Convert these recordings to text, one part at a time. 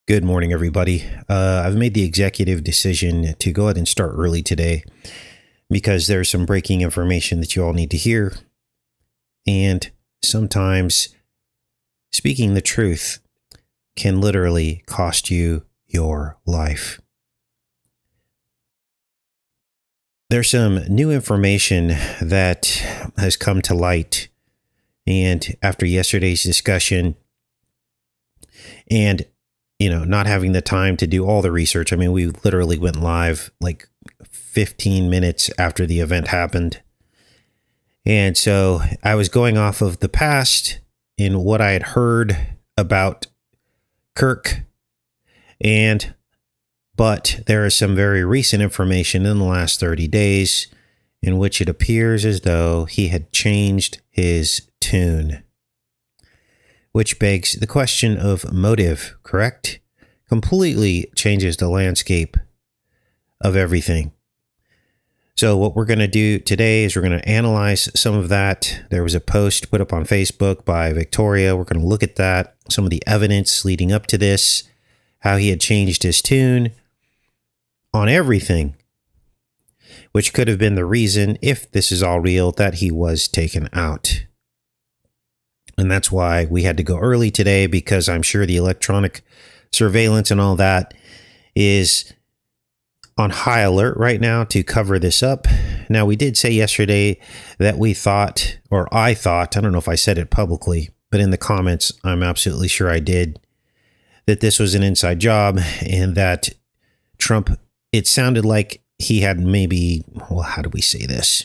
Good morning, everybody. I've made the executive decision to go ahead and start early today because there's some breaking information that you all need to hear. And sometimes speaking the truth can literally cost you your life. There's some new information that has come to light. And after yesterday's discussion and not having the time to do all the research. I mean, we literally went live like 15 minutes after the event happened. And so I was going off of the past in what I had heard about Kirk. But there is some very recent information in the last 30 days in which it appears as though he had changed his tune. Which begs the question of motive, correct? Completely changes the landscape of everything. So what we're going to do today is we're going to analyze some of that. There was a post put up on Facebook by Victoria. We're going to look at that, some of the evidence leading up to this, how he had changed his tune on everything, which could have been the reason, if this is all real, that he was taken out. And that's why we had to go early today, because I'm sure the electronic surveillance and all that is on high alert right now to cover this up. Now, we did say yesterday that we thought, or I thought, I don't know if I said it publicly, but in the comments, I'm absolutely sure I did, that this was an inside job and that Trump, it sounded like he had maybe, well, how do we say this?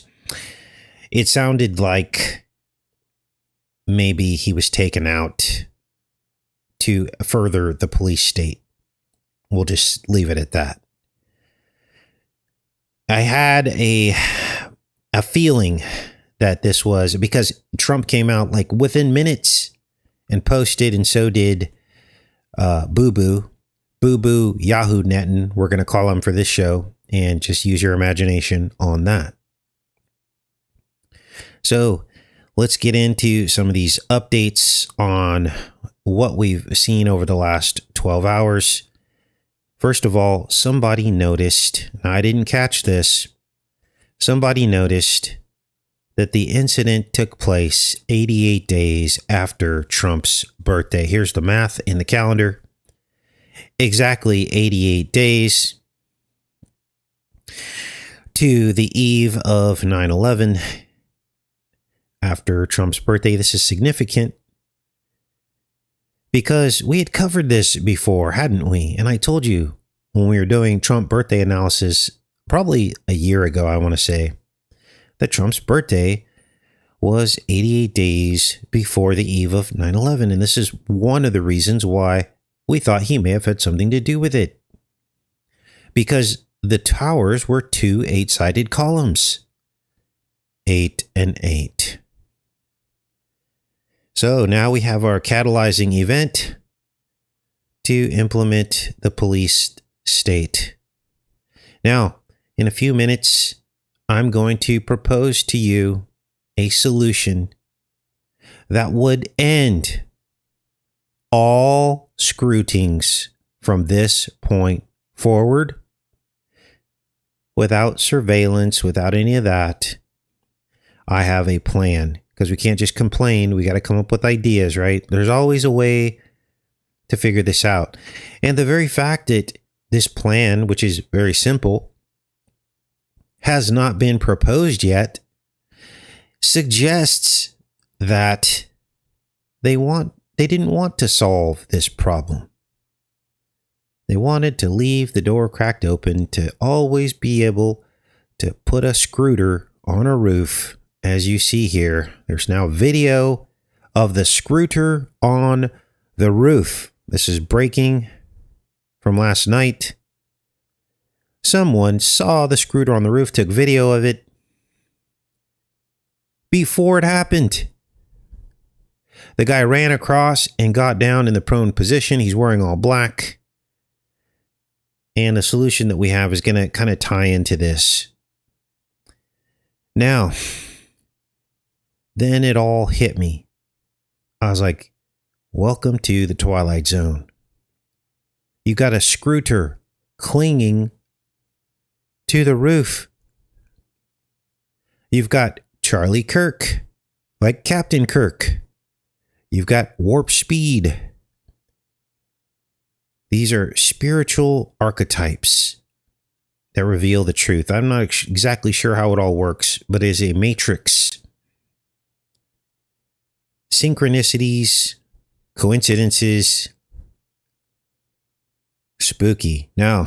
It sounded like maybe he was taken out to further the police state. We'll just leave it at that. I had a feeling that this was because Trump came out like within minutes and posted, and so did Boo Boo Yahoo Nettin, we're going to call him for this show, and just use your imagination on that. So let's get into some of these updates on what we've seen over the last 12 hours. First of all, somebody noticed, I didn't catch this, somebody noticed that the incident took place 88 days after Trump's birthday. Here's the math in the calendar. Exactly 88 days to the eve of 9/11. After Trump's birthday. This is significant because we had covered this before, hadn't we? And I told you when we were doing Trump birthday analysis, probably a year ago, I want to say, that Trump's birthday was 88 days before the eve of 9/11. And this is one of the reasons why we thought he may have had something to do with it. Because the towers were two 8-sided columns. 8 and 8. So now we have our catalyzing event to implement the police state. Now, in a few minutes, I'm going to propose to you a solution that would end all scrutings from this point forward, without surveillance, without any of that. I have a plan. Because we can't just complain. We got to come up with ideas, right? There's always a way to figure this out. And the very fact that this plan, which is very simple, has not been proposed yet, suggests that they didn't want to solve this problem. They wanted to leave the door cracked open to always be able to put a scrooter on a roof. As you see here, there's now video of the scrooter on the roof. This is breaking from last night. Someone saw the scrooter on the roof, took video of it before it happened. The guy ran across and got down in the prone position. He's wearing all black. And the solution that we have is going to kind of tie into this. Now, then it all hit me. I was like, welcome to the Twilight Zone. You got a scrooter clinging to the roof. You've got Charlie Kirk, like Captain Kirk. You've got warp speed. These are spiritual archetypes that reveal the truth. I'm not exactly sure how it all works, but it is a matrix. Synchronicities, coincidences, spooky. Now,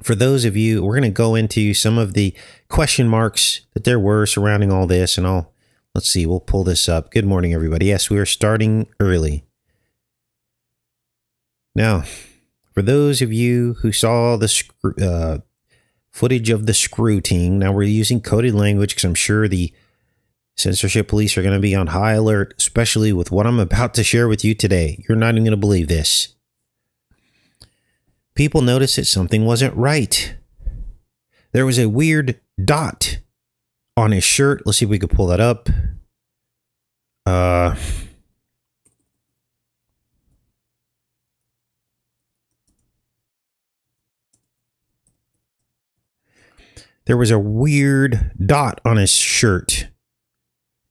for those of you, we're going to go into some of the question marks that there were surrounding all this, and let's see, we'll pull this up. Good morning, everybody. Yes, we are starting early. Now, for those of you who saw the footage of the scrutiny, now we're using coded language because I'm sure the censorship police are going to be on high alert, especially with what I'm about to share with you today. You're not even going to believe this. People noticed that something wasn't right. There was a weird dot on his shirt. Let's see if we could pull that up. There was a weird dot on his shirt.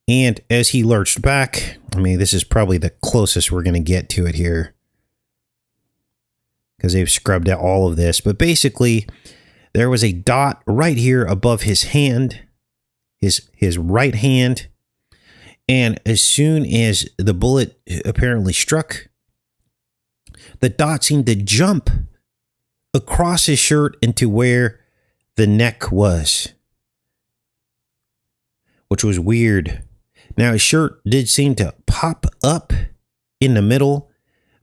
And as he lurched back, I mean, this is probably the closest we're going to get to it here, because they've scrubbed out all of this. But basically, there was a dot right here above his hand, his right hand. And as soon as the bullet apparently struck, the dot seemed to jump across his shirt into where the neck was, which was weird. Now, his shirt did seem to pop up in the middle,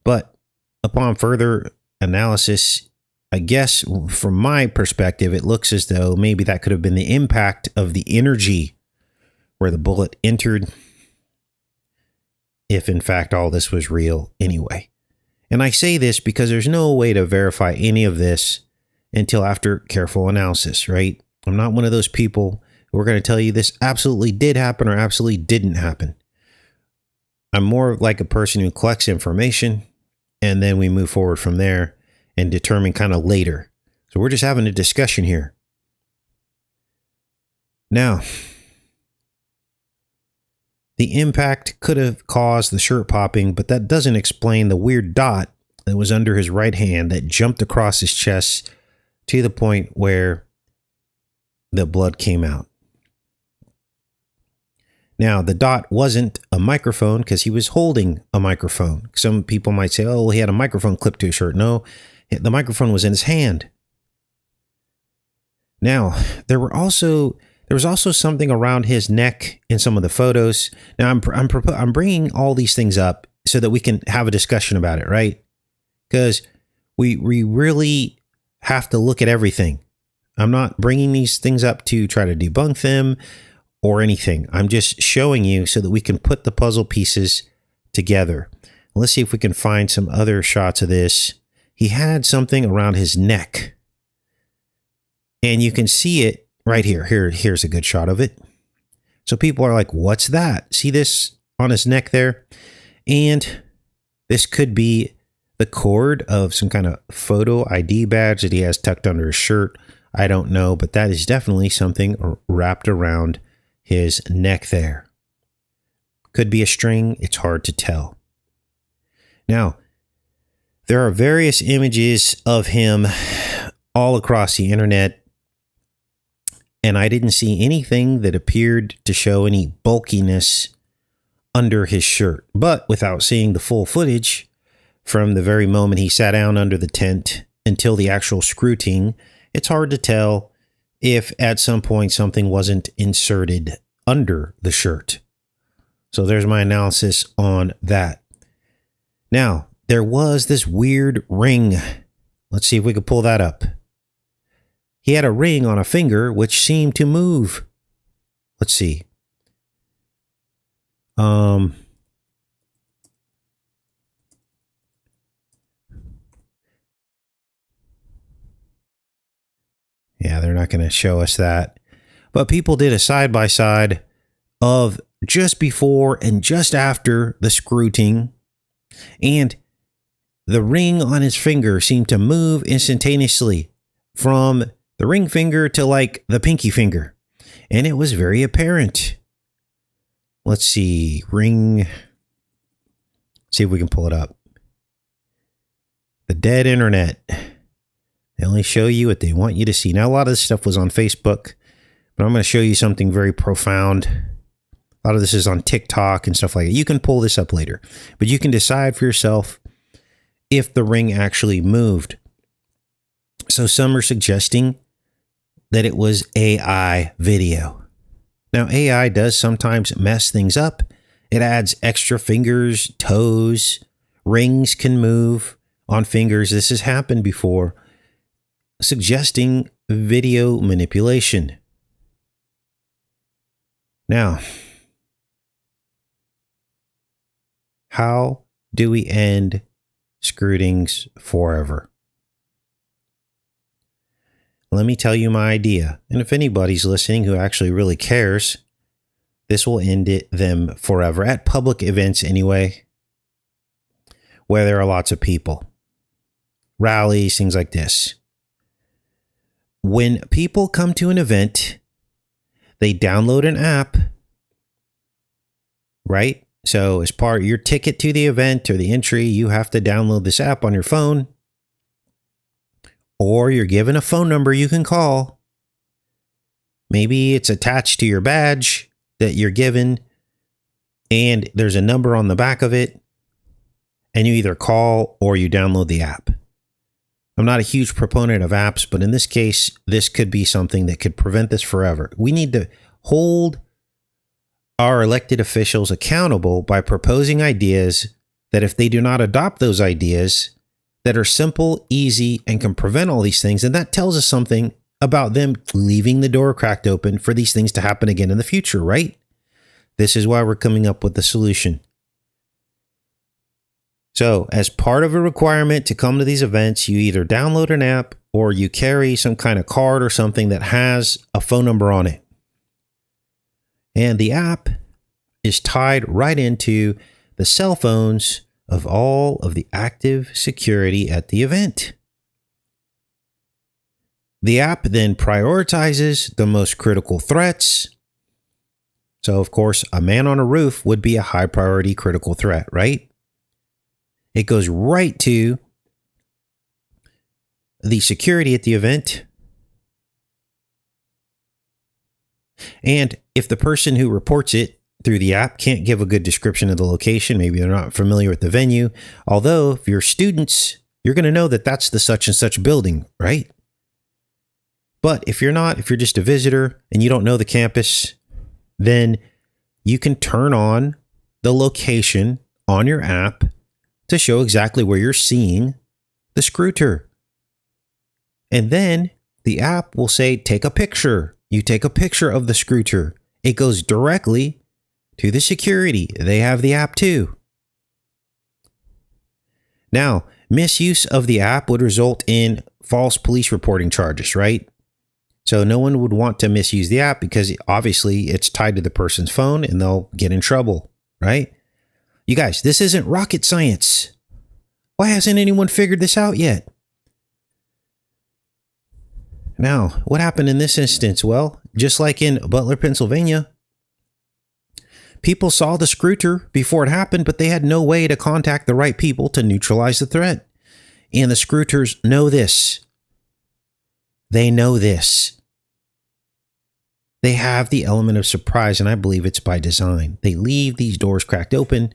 but upon further analysis, I guess from my perspective, it looks as though maybe that could have been the impact of the energy where the bullet entered, if in fact all this was real anyway. And I say this because there's no way to verify any of this until after careful analysis, right? I'm not one of those people who are going to tell you this absolutely did happen or absolutely didn't happen. I'm more like a person who collects information, and then we move forward from there and determine kind of later. So we're just having a discussion here. Now, the impact could have caused the shirt popping, but that doesn't explain the weird dot that was under his right hand that jumped across his chest to the point where the blood came out. Now, the dot wasn't a microphone because he was holding a microphone. Some people might say, oh, he had a microphone clipped to his shirt. No, the microphone was in his hand. Now, there was also something around his neck in some of the photos. Now, I'm bringing all these things up so that we can have a discussion about it, right? Because we really have to look at everything. I'm not bringing these things up to try to debunk them or anything. I'm just showing you so that we can put the puzzle pieces together. Let's see if we can find some other shots of this. He had something around his neck, and you can see it right here. Here's a good shot of it. So people are like, what's that? See this on his neck there? And this could be the cord of some kind of photo ID badge that he has tucked under his shirt. I don't know, but that is definitely something wrapped around his neck there. Could be a string. It's hard to tell. Now, there are various images of him all across the internet, and I didn't see anything that appeared to show any bulkiness under his shirt. But without seeing the full footage, from the very moment he sat down under the tent until the actual scrutiny, it's hard to tell if at some point something wasn't inserted under the shirt. So there's my analysis on that. Now, there was this weird ring. Let's see if we could pull that up. He had a ring on a finger which seemed to move. Let's see. Yeah, they're not going to show us that. But people did a side-by-side of just before and just after the scrutiny. And the ring on his finger seemed to move instantaneously from the ring finger to like the pinky finger. And it was very apparent. Let's see, ring. See if we can pull it up. The dead internet. They only show you what they want you to see. Now, a lot of this stuff was on Facebook, but I'm going to show you something very profound. A lot of this is on TikTok and stuff like that. You can pull this up later, but you can decide for yourself if the ring actually moved. So some are suggesting that it was AI video. Now, AI does sometimes mess things up. It adds extra fingers, toes, rings can move on fingers. This has happened before, suggesting video manipulation. Now, how do we end scrootings forever? Let me tell you my idea. And if anybody's listening who actually really cares, this will end them forever at public events anyway, where there are lots of people, rallies, things like this. When people come to an event, they download an app, right? So as part of your ticket to the event or the entry, you have to download this app on your phone. Or you're given a phone number you can call. Maybe it's attached to your badge that you're given, and there's a number on the back of it, and you either call or you download the app. I'm not a huge proponent of apps, but in this case, this could be something that could prevent this forever. We need to hold our elected officials accountable by proposing ideas that if they do not adopt those ideas that are simple, easy, and can prevent all these things, and that tells us something about them leaving the door cracked open for these things to happen again in the future, right? This is why we're coming up with the solution. So, as part of a requirement to come to these events, you either download an app or you carry some kind of card or something that has a phone number on it. And the app is tied right into the cell phones of all of the active security at the event. The app then prioritizes the most critical threats. So, of course, a man on a roof would be a high priority critical threat, right? It goes right to the security at the event. And if the person who reports it through the app can't give a good description of the location, maybe they're not familiar with the venue. Although if you're students, you're going to know that that's the such and such building, right? But if you're not, if you're just a visitor and you don't know the campus, then you can turn on the location on your app to show exactly where you're seeing the scrooter. And then the app will say, take a picture. You take a picture of the scrooter. It goes directly to the security. They have the app too. Now, misuse of the app would result in false police reporting charges, right? So no one would want to misuse the app because obviously it's tied to the person's phone and they'll get in trouble, right? You guys, this isn't rocket science. Why hasn't anyone figured this out yet? Now, what happened in this instance? Well, just like in Butler, Pennsylvania, people saw the scrooter before it happened, but they had no way to contact the right people to neutralize the threat. And the scrooters know this. They know this. They have the element of surprise, and I believe it's by design. They leave these doors cracked open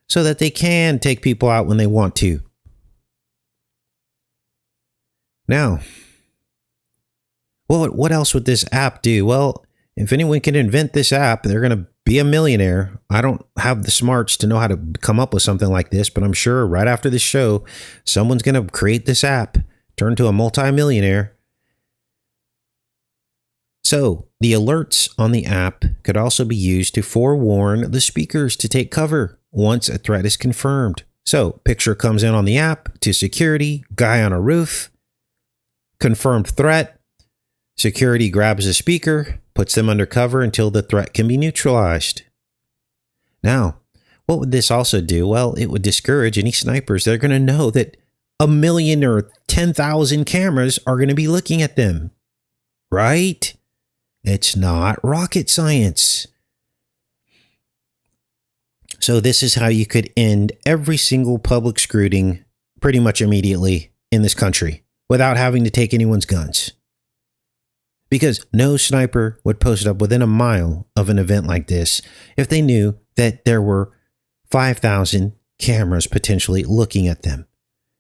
so that they can take people out when they want to. Now, well, what else would this app do? Well, if anyone can invent this app, they're going to be a millionaire. I don't have the smarts to know how to come up with something like this, but I'm sure right after this show, someone's going to create this app, turn to a multimillionaire. So the alerts on the app could also be used to forewarn the speakers to take cover once a threat is confirmed. So picture comes in on the app to security, guy on a roof, confirmed threat. Security grabs a speaker, puts them under cover until the threat can be neutralized. Now, What would this also do? Well, it would discourage any snipers. They're going to know that 1 million or 10,000 cameras are going to be looking at them, right? It's not rocket science. So this is how you could end every single public scrutiny pretty much immediately in this country without having to take anyone's guns. Because no sniper would post up within a mile of an event like this if they knew that there were 5,000 cameras potentially looking at them.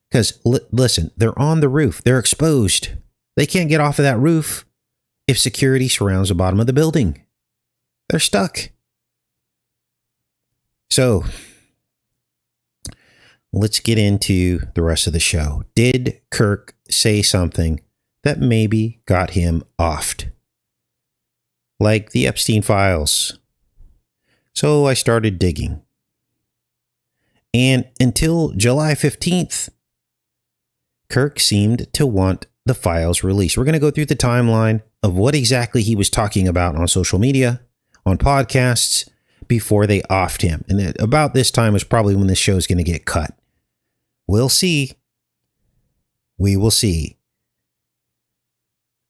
Because listen, they're on the roof. They're exposed. They can't get off of that roof if security surrounds the bottom of the building. They're stuck. So let's get into the rest of the show. Did Kirk say something that maybe got him offed? Like the Epstein files. So I started digging. And until July 15th, Kirk seemed to want the files released. We're going to go through the timeline of what exactly he was talking about on social media, on podcasts, before they offed him. And about this time is probably when this show is going to get cut. We'll see. We will see.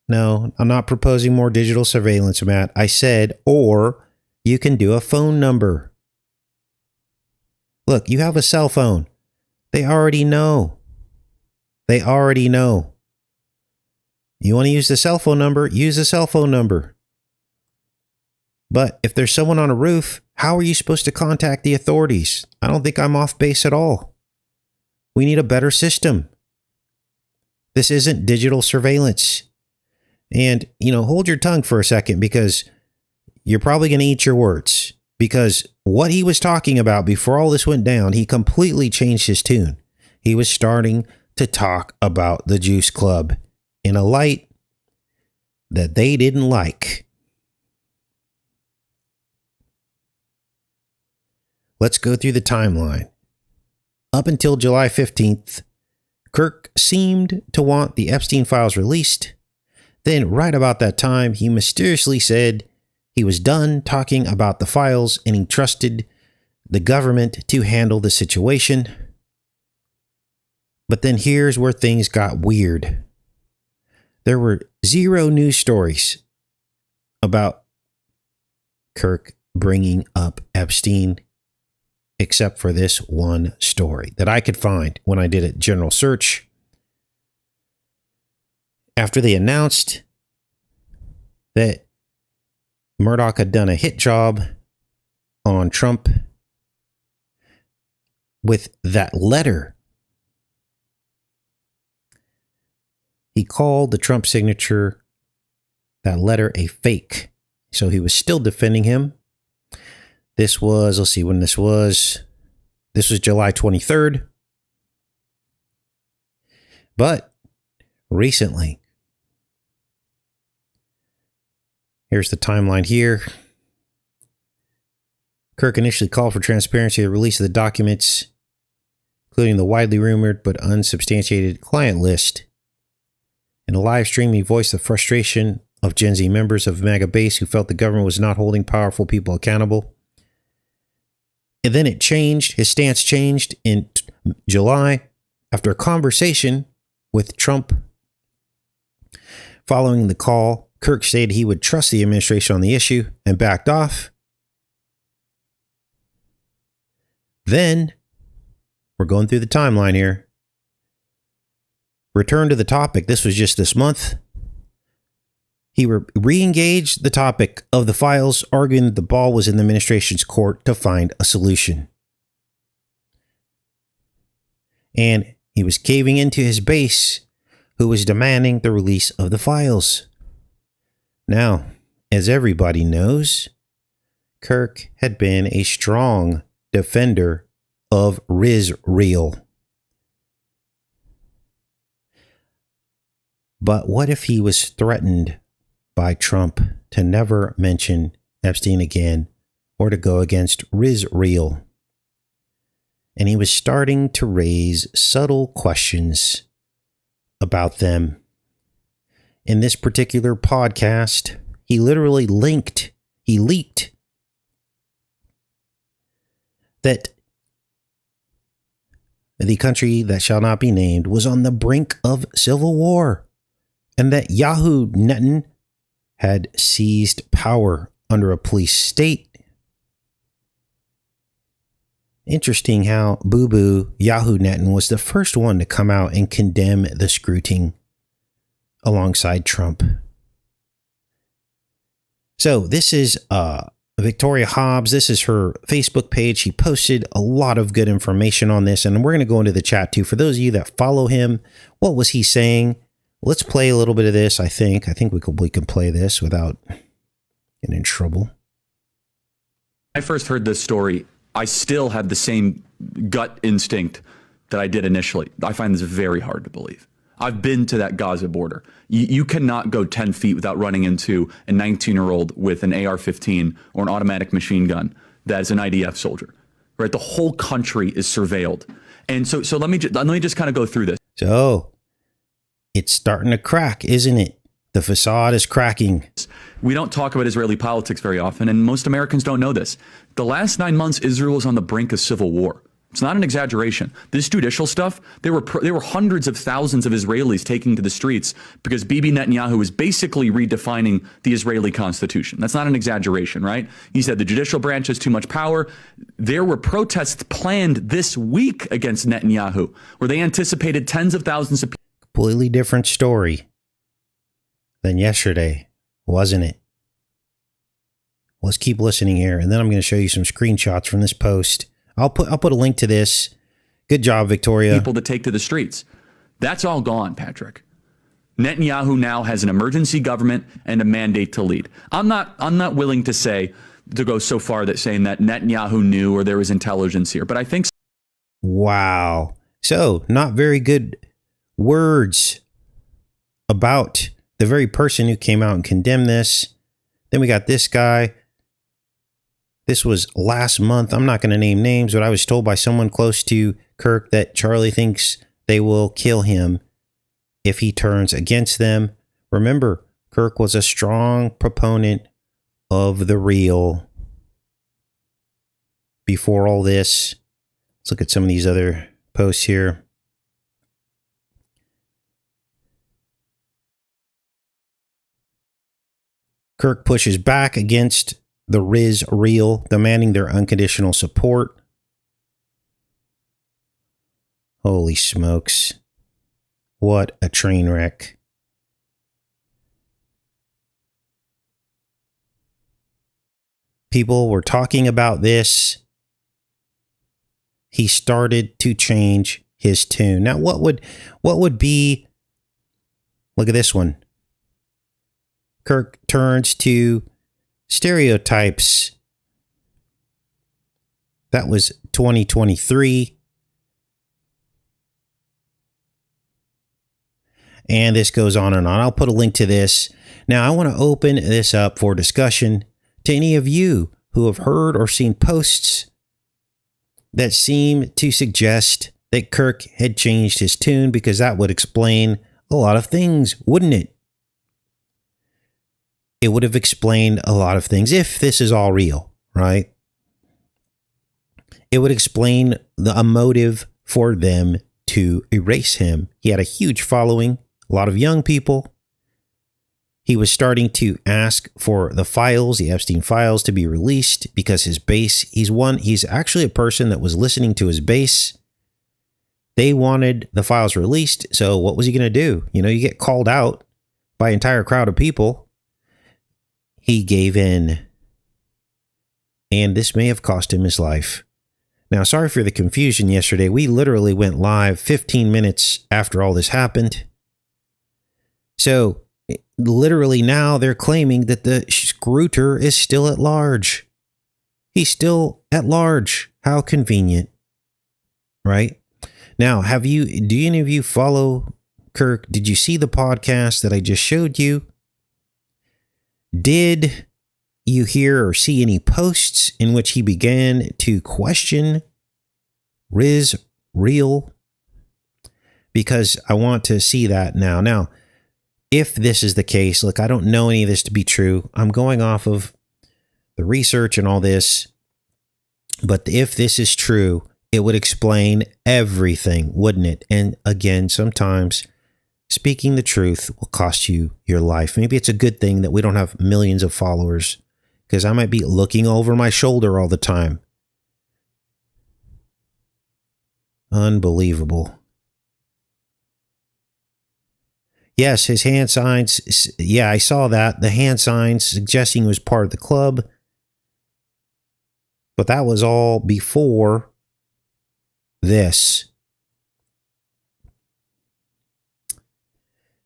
No, I'm not proposing more digital surveillance, Matt. I said, or you can do a phone number. Look, you have a cell phone. They already know. They already know. You want to use the cell phone number? Use the cell phone number. But if there's someone on a roof, how are you supposed to contact the authorities? I don't think I'm off base at all. We need a better system. This isn't digital surveillance. And, hold your tongue for a second, because you're probably going to eat your words. Because what he was talking about before all this went down, he completely changed his tune. He was starting to talk about the Juice Club in a light that they didn't like. Let's go through the timeline. Up until July 15th, Kirk seemed to want the Epstein files released. Then, right about that time, he mysteriously said he was done talking about the files and he trusted the government to handle the situation. But then here's where things got weird. There were 0 news stories about Kirk bringing up Epstein, except for this one story that I could find when I did a general search. After they announced that Murdoch had done a hit job on Trump with that letter, he called the Trump signature, that letter, a fake. So he was still defending him. This was, let's see when this was. This was July 23rd. But recently, here's the timeline here. Kirk initially called for transparency of the release of the documents, including the widely rumored but unsubstantiated client list. In a live stream, he voiced the frustration of Gen Z members of MAGA base who felt the government was not holding powerful people accountable. And then it changed. His stance changed in July after a conversation with Trump. Following the call, Kirk stated he would trust the administration on the issue and backed off. Then, we're going through the timeline here. Return to the topic. This was just this month. He re-engaged the topic of the files, arguing that the ball was in the administration's court to find a solution. And he was caving into his base, who was demanding the release of the files. Now, as everybody knows, Kirk had been a strong defender of Rizreal. But what if he was threatened by Trump to never mention Epstein again or to go against Rizreal? And he was starting to raise subtle questions about them. In this particular podcast, he literally leaked that the country that shall not be named was on the brink of civil war, and that Yahoo Netan had seized power under a police state. Interesting how Boo Yahoo Netan was the first one to come out and condemn the scrutiny alongside Trump. So this is Victoria Hobbs. This is her Facebook page. She posted a lot of good information on this, and we're going to go into the chat too. For those of you that follow him, what was he saying? Let's play a little bit of this. I think we can play this without getting in trouble. I first heard this story, I still had the same gut instinct that I did initially. I find this very hard to believe. I've been to that Gaza border. You cannot go 10 feet without running into a 19-year-old with an AR-15 or an automatic machine gun that is an IDF soldier, right? The whole country is surveilled. And so let me just kind of go through this. So it's starting to crack, isn't it? The facade is cracking. We don't talk about Israeli politics very often, and most Americans don't know this. The last 9 months, Israel was on the brink of civil war. It's not an exaggeration. This judicial stuff, there were hundreds of thousands of Israelis taking to the streets because Bibi Netanyahu is basically redefining the Israeli constitution. That's not an exaggeration, right? He said the judicial branch has too much power. There were protests planned this week against Netanyahu, where they anticipated tens of thousands of people. Completely different story than yesterday, wasn't it? Let's keep listening here, and then I'm going to show you some screenshots from this post. I'll put a link to this. Good job, Victoria. People to take to the streets. That's all gone, Patrick. Netanyahu now has an emergency government and a mandate to lead. I'm not willing to go so far that saying that Netanyahu knew or there was intelligence here, but I think. Wow. So not very good words about the very person who came out and condemned this. Then we got this guy. This was last month. I'm not going to name names, but I was told by someone close to Kirk that Charlie thinks they will kill him if he turns against them. Remember, Kirk was a strong proponent of the real before all this. Let's look at some of these other posts here. Kirk pushes back against the Riz Real, demanding their unconditional support. Holy smokes. What a train wreck. People were talking about this. He started to change his tune. Now, what would be, look at this one. Kirk turns to stereotypes. That was 2023. And this goes on and on. I'll put a link to this. Now, I want to open this up for discussion to any of you who have heard or seen posts that seem to suggest that Kirk had changed his tune, because that would explain a lot of things, wouldn't it? It would have explained a lot of things if this is all real, right? It would explain a motive for them to erase him. He had a huge following, a lot of young people. He was starting to ask for the files, the Epstein files, to be released because his base, he's actually a person that was listening to his base. They wanted the files released. So what was he going to do? You get called out by an entire crowd of people. He gave in, and this may have cost him his life. Now, sorry for the confusion yesterday. We literally went live 15 minutes after all this happened. So, literally now they're claiming that the scrooter is still at large. He's still at large. How convenient, right? Now, do any of you follow Kirk? Did you see the podcast that I just showed you? Did you hear or see any posts in which he began to question Riz Real? Because I want to see that now. Now, if this is the case, look, I don't know any of this to be true. I'm going off of the research and all this. But if this is true, it would explain everything, wouldn't it? And again, sometimes speaking the truth will cost you your life. Maybe it's a good thing that we don't have millions of followers, because I might be looking over my shoulder all the time. Unbelievable. Yes, his hand signs. Yeah, I saw that. The hand signs suggesting he was part of the club. But that was all before this.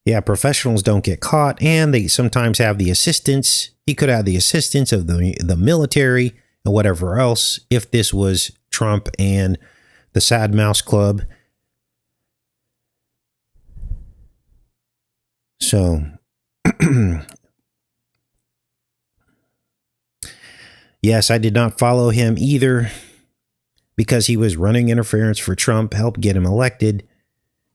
Yeah, professionals don't get caught, and they sometimes have the assistance. He could have the assistance of the military and whatever else if this was Trump and the Sad Mouse Club. So, yes, I did not follow him either because he was running interference for Trump, helped get him elected,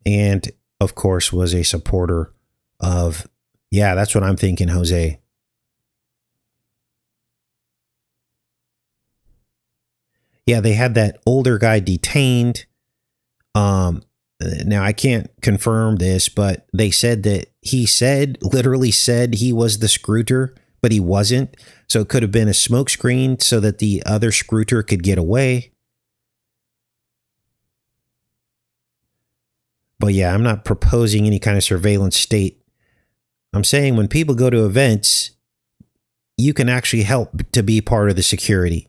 and of course was a supporter of, yeah, that's what I'm thinking, Jose. Yeah, they had that older guy detained. Now I can't confirm this, but they said that he literally said he was the scrooter, but he wasn't. So it could have been a smokescreen so that the other scrooter could get away. But yeah, I'm not proposing any kind of surveillance state. I'm saying when people go to events, you can actually help to be part of the security.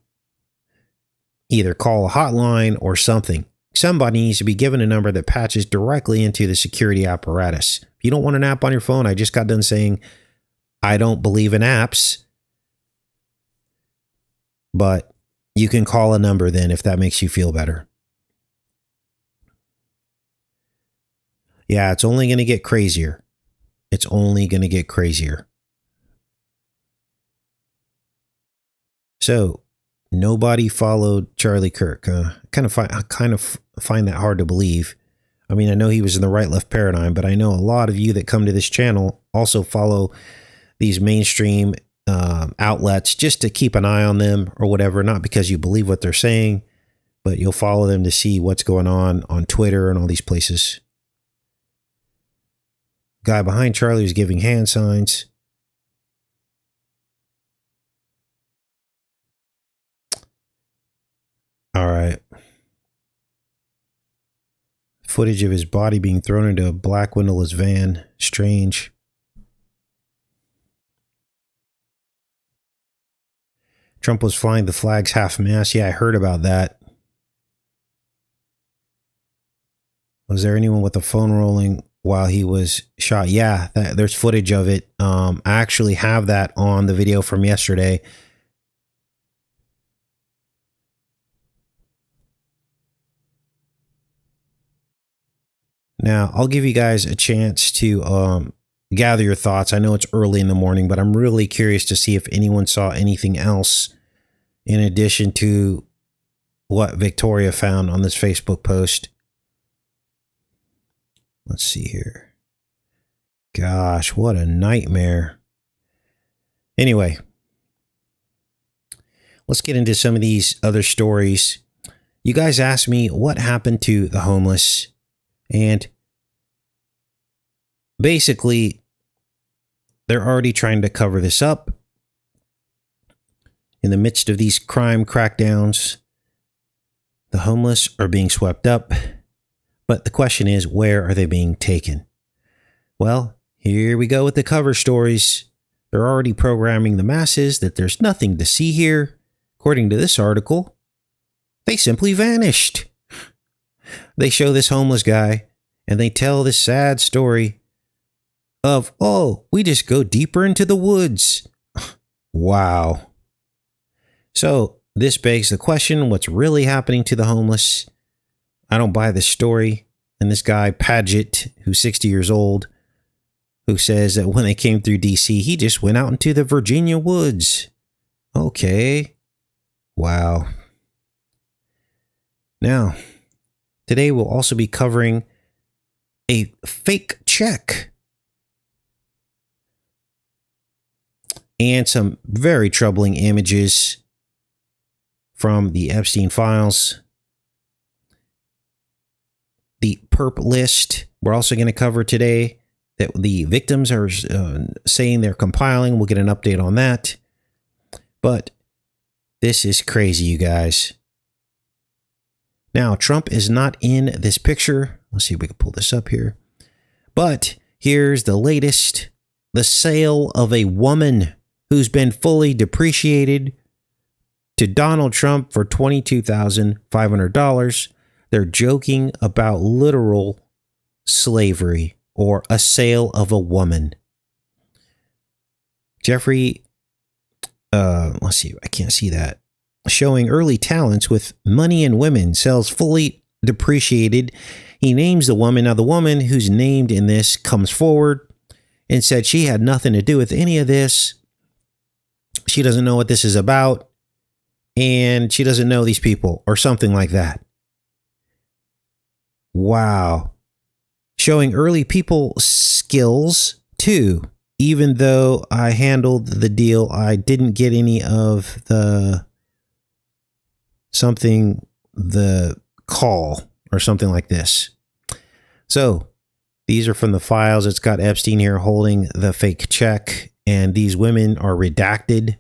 Either call a hotline or something. Somebody needs to be given a number that patches directly into the security apparatus. If you don't want an app on your phone, I just got done saying I don't believe in apps. But you can call a number then if that makes you feel better. Yeah, it's only going to get crazier. It's only going to get crazier. So, nobody followed Charlie Kirk. I kind of find that hard to believe. I mean, I know he was in the right-left paradigm, but I know a lot of you that come to this channel also follow these mainstream outlets just to keep an eye on them or whatever, not because you believe what they're saying, but you'll follow them to see what's going on Twitter and all these places. Guy behind Charlie was giving hand signs. All right. Footage of his body being thrown into a black windowless van. Strange. Trump was flying the flags half-mast. Yeah, I heard about that. Was there anyone with a phone rolling while he was shot? Yeah, there's footage of it. I actually have that on the video from yesterday. Now, I'll give you guys a chance to gather your thoughts. I know it's early in the morning, but I'm really curious to see if anyone saw anything else in addition to what Victoria found on this Facebook post. Let's see here. Gosh, what a nightmare. Anyway, let's get into some of these other stories. You guys asked me what happened to the homeless, and basically, they're already trying to cover this up. In the midst of these crime crackdowns, the homeless are being swept up. But the question is, where are they being taken? Well, here we go with the cover stories. They're already programming the masses that there's nothing to see here. According to this article, they simply vanished. They show this homeless guy and they tell this sad story of, oh, we just go deeper into the woods. Wow. So this begs the question, what's really happening to the homeless? I don't buy this story. And this guy, Paget, who's 60 years old, who says that when they came through D.C., he just went out into the Virginia woods. Okay. Wow. Now, today we'll also be covering a fake check and some very troubling images from the Epstein files. The perp list we're also going to cover today that the victims are saying they're compiling. We'll get an update on that. But this is crazy, you guys. Now, Trump is not in this picture. Let's see if we can pull this up here. But here's the latest. The sale of a woman who's been fully depreciated to Donald Trump for $22,500. They're joking about literal slavery or a sale of a woman. Jeffrey, let's see, I can't see that. Showing early talents with money and women, sells fully depreciated. He names the woman. Now, the woman who's named in this comes forward and said she had nothing to do with any of this. She doesn't know what this is about. And she doesn't know these people or something like that. Wow. Showing early people skills too. Even though I handled the deal, I didn't get any of the call or something like this. So these are from the files. It's got Epstein here holding the fake check, and these women are redacted.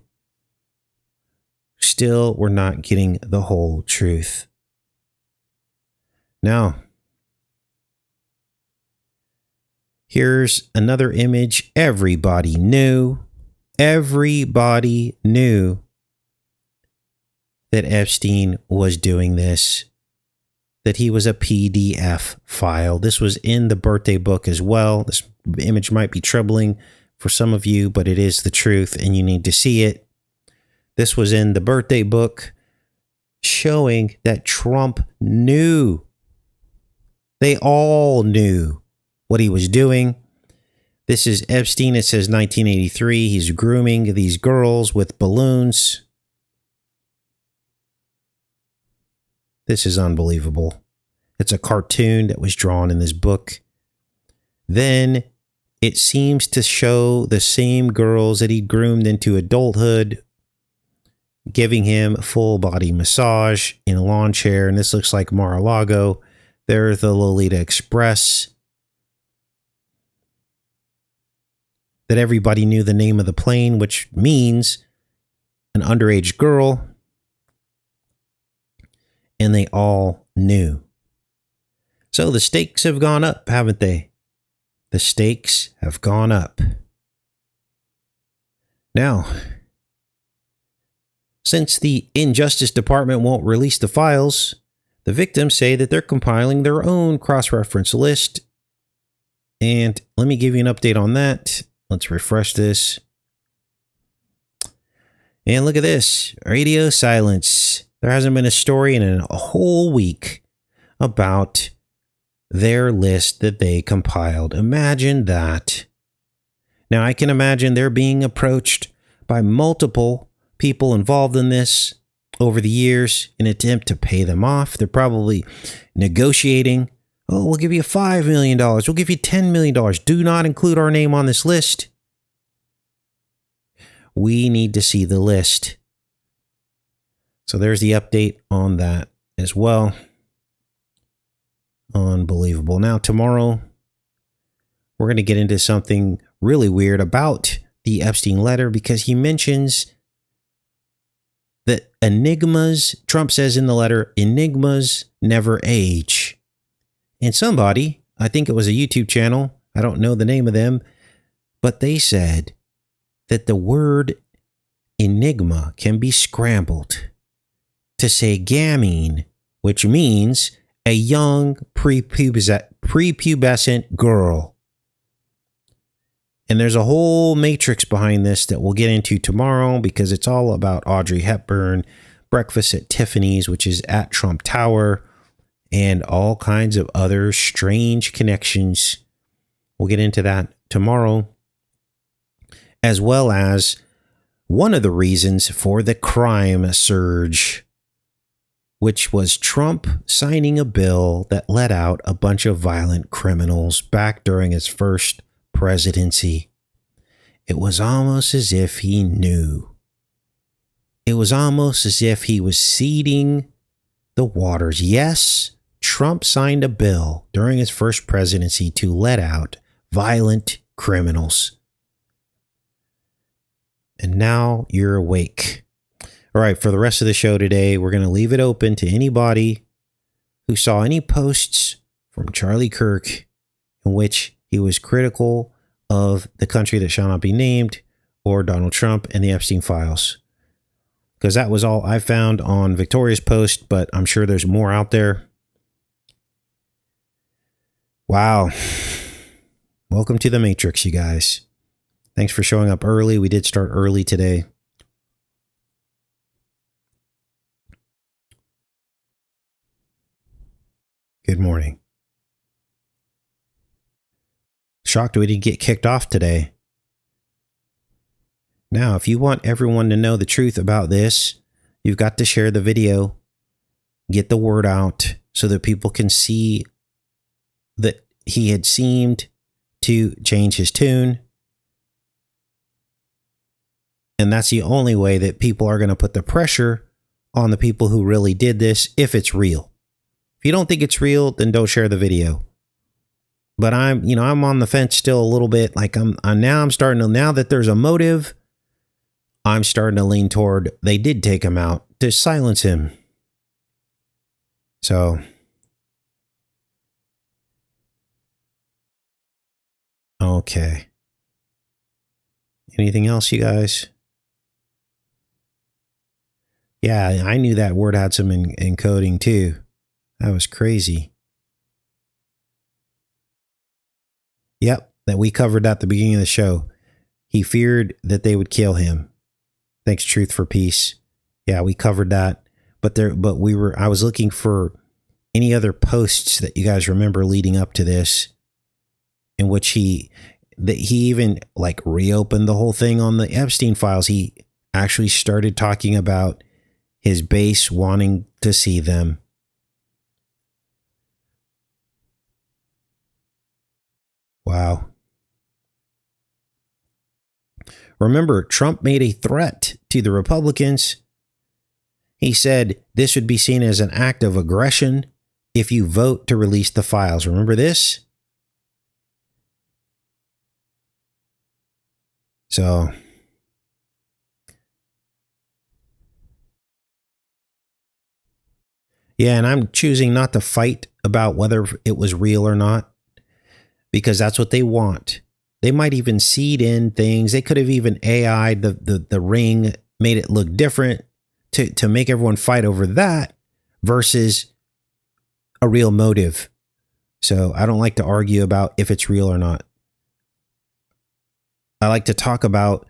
Still, we're not getting the whole truth. Now, here's another image. Everybody knew that Epstein was doing this, that he was a PDF file. This was in the birthday book as well. This image might be troubling for some of you, but it is the truth and you need to see it. This was in the birthday book showing that Trump knew. They all knew what he was doing. This is Epstein. It says 1983. He's grooming these girls with balloons. This is unbelievable. It's a cartoon that was drawn in this book. Then it seems to show the same girls that he groomed into adulthood, giving him full body massage in a lawn chair. And this looks like Mar-a-Lago. There's the Lolita Express. That everybody knew the name of the plane, which means an underage girl. And they all knew. So the stakes have gone up, haven't they? The stakes have gone up. Now, since the Injustice Department won't release the files, the victims say that they're compiling their own cross-reference list. And let me give you an update on that. Let's refresh this. And look at this. Radio silence. There hasn't been a story in a whole week about their list that they compiled. Imagine that. Now, I can imagine they're being approached by multiple people involved in this over the years in an attempt to pay them off. They're probably negotiating. Oh, we'll give you $5 million. We'll give you $10 million. Do not include our name on this list. We need to see the list. So there's the update on that as well. Unbelievable. Now, tomorrow, we're going to get into something really weird about the Epstein letter because he mentions that enigmas, Trump says in the letter, enigmas never age. And somebody, I think it was a YouTube channel, I don't know the name of them, but they said that the word enigma can be scrambled to say gamine, which means a young prepubescent girl. And there's a whole matrix behind this that we'll get into tomorrow because it's all about Audrey Hepburn, Breakfast at Tiffany's, which is at Trump Tower, and all kinds of other strange connections. We'll get into that tomorrow, as well as one of the reasons for the crime surge, which was Trump signing a bill that let out a bunch of violent criminals back during his first presidency. It was almost as if he knew. it was almost as if he was seeding the waters. Yes, Trump signed a bill during his first presidency to let out violent criminals. And now you're awake. All right, for the rest of the show today, we're going to leave it open to anybody who saw any posts from Charlie Kirk in which he was critical of the country that shall not be named or Donald Trump and the Epstein files. Because that was all I found on Victoria's post, but I'm sure there's more out there. Wow. Welcome to the Matrix, you guys. Thanks for showing up early. We did start early today. Good morning. Shocked we didn't get kicked off today. Now, if you want everyone to know the truth about this, you've got to share the video, get the word out so that people can see that he had seemed to change his tune. And that's the only way that people are going to put the pressure on the people who really did this, if it's real. If you don't think it's real, then don't share the video. But I'm on the fence still a little bit. Like now that there's a motive, I'm starting to lean toward they did take him out to silence him. So, okay. Anything else, you guys? Yeah, I knew that word had some encoding too. That was crazy. Yep, that we covered at the beginning of the show. He feared that they would kill him. Thanks, Truth for Peace. Yeah, we covered that. I was looking for any other posts that you guys remember leading up to this, in which he even like reopened the whole thing on the Epstein files. He actually started talking about his base wanting to see them. Wow. Remember, Trump made a threat to the Republicans. He said this would be seen as an act of aggression if you vote to release the files. Remember this? So, yeah, and I'm choosing not to fight about whether it was real or not, because that's what they want. They might even seed in things. They could have even AI'd the ring, made it look different to make everyone fight over that versus a real motive. So I don't like to argue about if it's real or not. I like to talk about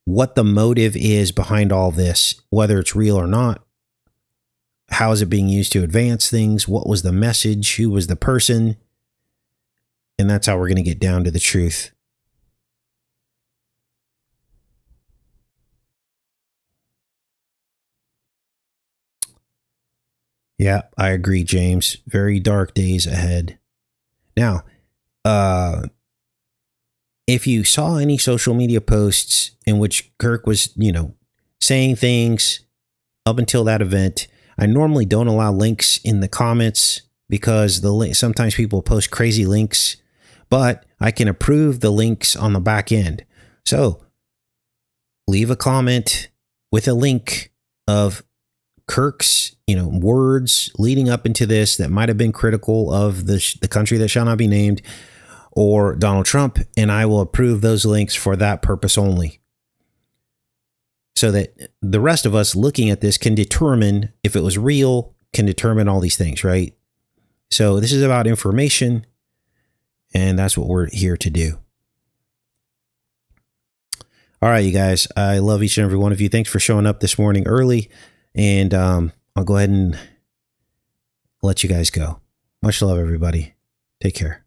what the motive is behind all this, whether it's real or not. How is it being used to advance things? What was the message? Who was the person? And that's how we're going to get down to the truth. Yeah, I agree, James. Very dark days ahead. Now, if you saw any social media posts in which Kirk was, saying things up until that event, I normally don't allow links in the comments because sometimes people post crazy links, but I can approve the links on the back end. So leave a comment with a link of Kirk's, words leading up into this that might have been critical of the country that shall not be named or Donald Trump, and I will approve those links for that purpose only. So that the rest of us looking at this can determine if it was real, can determine all these things, right? So this is about information, and that's what we're here to do. All right, you guys, I love each and every one of you. Thanks for showing up this morning early, and I'll go ahead and let you guys go. Much love, everybody. Take care.